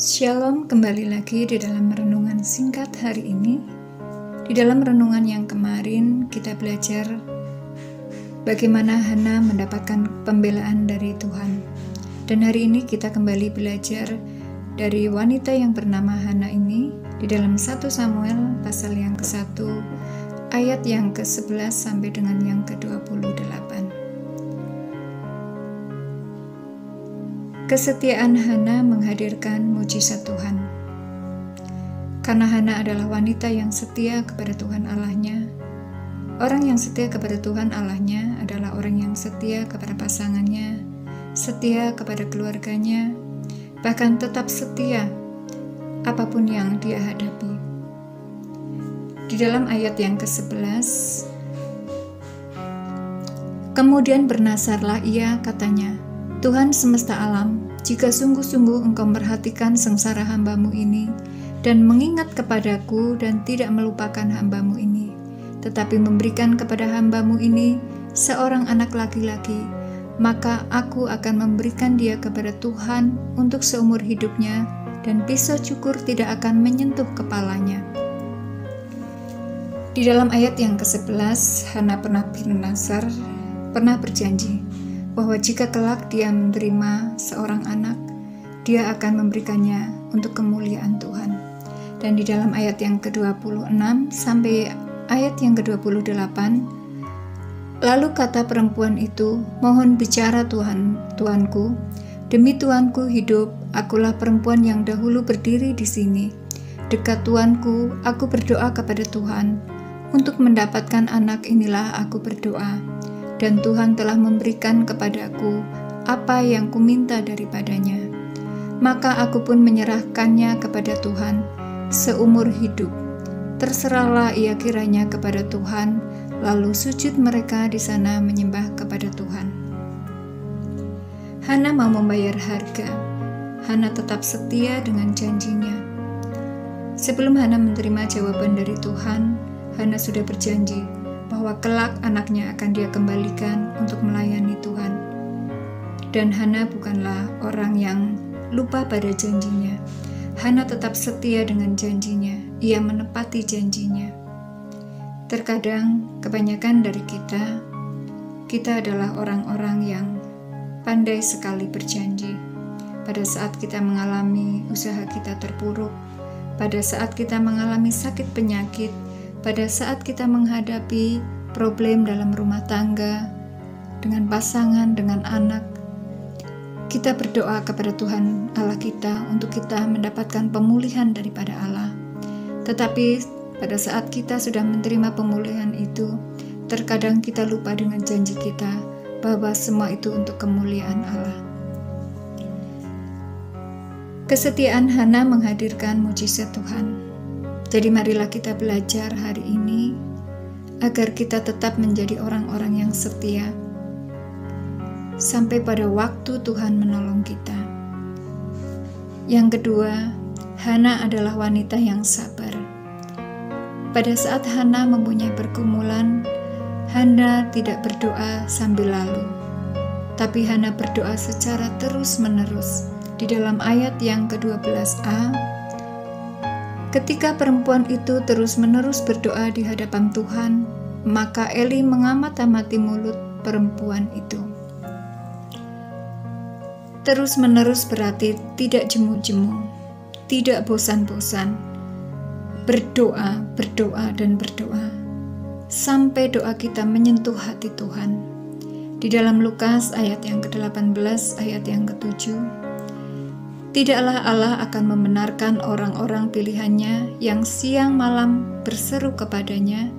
Shalom, kembali lagi di dalam renungan singkat hari ini. Di dalam renungan yang kemarin kita belajar bagaimana Hana mendapatkan pembelaan dari Tuhan. Dan hari ini kita kembali belajar dari wanita yang bernama Hana ini di dalam 1 Samuel pasal yang ke-1 ayat yang ke-11 sampai dengan yang ke-28. Kesetiaan Hana menghadirkan mujizat Tuhan. Karena Hana adalah wanita yang setia kepada Tuhan Allahnya. Orang yang setia kepada Tuhan Allahnya adalah orang yang setia kepada pasangannya, setia kepada keluarganya, bahkan tetap setia apapun yang dia hadapi. Di dalam ayat yang ke-11, kemudian bernasarlah ia, katanya, Tuhan semesta alam, jika sungguh-sungguh engkau memperhatikan sengsara hambamu ini, dan mengingat kepadaku dan tidak melupakan hambamu ini, tetapi memberikan kepada hambamu ini seorang anak laki-laki, maka aku akan memberikan dia kepada Tuhan untuk seumur hidupnya, dan pisau cukur tidak akan menyentuh kepalanya. Di dalam ayat yang ke-11, Hana pernah berjanji bahwa jika kelak dia menerima seorang anak, dia akan memberikannya untuk kemuliaan Tuhan. Dan di dalam ayat yang ke-26 sampai ayat yang ke-28, lalu kata perempuan itu, mohon bicara Tuanku, demi Tuanku hidup, akulah perempuan yang dahulu berdiri di sini. Dekat Tuanku, aku berdoa kepada Tuhan, untuk mendapatkan anak inilah aku berdoa. Dan Tuhan telah memberikan kepadaku apa yang kuminta daripadanya. Maka aku pun menyerahkannya kepada Tuhan seumur hidup. Terserahlah ia kiranya kepada Tuhan, lalu sujud mereka di sana menyembah kepada Tuhan. Hana mau membayar harga. Hana tetap setia dengan janjinya. Sebelum Hana menerima jawaban dari Tuhan, Hana sudah berjanji bahwa kelak anaknya akan dia kembalikan untuk melayani Tuhan. Dan Hana bukanlah orang yang lupa pada janjinya. Hana tetap setia dengan janjinya. Ia menepati janjinya. Terkadang kebanyakan dari kita adalah orang-orang yang pandai sekali berjanji. Pada saat kita mengalami usaha kita terpuruk, pada saat kita mengalami sakit penyakit, pada saat kita menghadapi problem dalam rumah tangga, dengan pasangan, dengan anak, kita berdoa kepada Tuhan Allah kita untuk kita mendapatkan pemulihan daripada Allah. Tetapi pada saat kita sudah menerima pemulihan itu, terkadang kita lupa dengan janji kita bahwa semua itu untuk kemuliaan Allah. Kesetiaan Hana menghadirkan mujizat Tuhan. Jadi marilah kita belajar hari ini agar kita tetap menjadi orang-orang yang setia sampai pada waktu Tuhan menolong kita. Yang kedua, Hana adalah wanita yang sabar. Pada saat Hana mempunyai pergumulan, Hana tidak berdoa sambil lalu, tapi Hana berdoa secara terus-menerus. Di dalam ayat yang ke-12a, ketika perempuan itu terus-menerus berdoa di hadapan Tuhan, maka Eli mengamat-amati mulut perempuan itu. Terus-menerus berarti tidak jemu-jemu, tidak bosan-bosan, berdoa, dan berdoa, sampai doa kita menyentuh hati Tuhan. Di dalam Lukas ayat yang ke-18, ayat yang ke-7, tidaklah Allah akan membenarkan orang-orang pilihannya yang siang malam berseru kepadanya,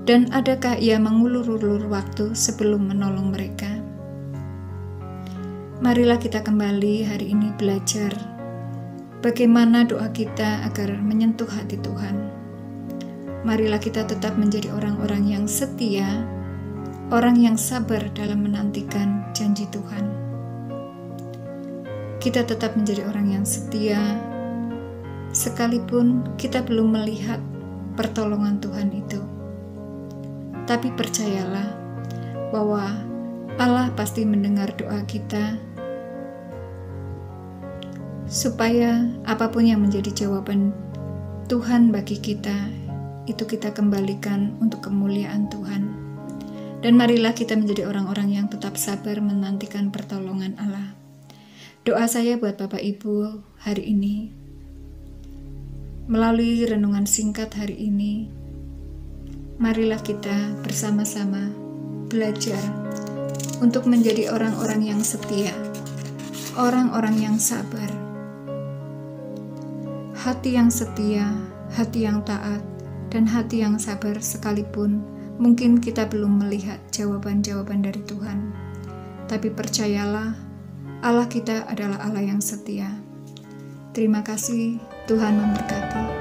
dan adakah ia mengulur-ulur waktu sebelum menolong mereka? Marilah kita kembali hari ini belajar bagaimana doa kita agar menyentuh hati Tuhan. Marilah kita tetap menjadi orang-orang yang setia, orang yang sabar dalam menantikan janji Tuhan. Kita tetap menjadi orang yang setia, sekalipun kita belum melihat pertolongan Tuhan itu. Tapi percayalah bahwa Allah pasti mendengar doa kita supaya apapun yang menjadi jawaban Tuhan bagi kita, itu kita kembalikan untuk kemuliaan Tuhan. Dan marilah kita menjadi orang-orang yang tetap sabar menantikan pertolongan Allah. Doa saya buat Bapak Ibu hari ini, melalui renungan singkat hari ini, marilah kita bersama-sama belajar untuk menjadi orang-orang yang setia, orang-orang yang sabar, hati yang setia, hati yang taat, dan hati yang sabar sekalipun mungkin kita belum melihat jawaban-jawaban dari Tuhan. Tapi percayalah, Allah kita adalah Allah yang setia. Terima kasih, Tuhan memberkati.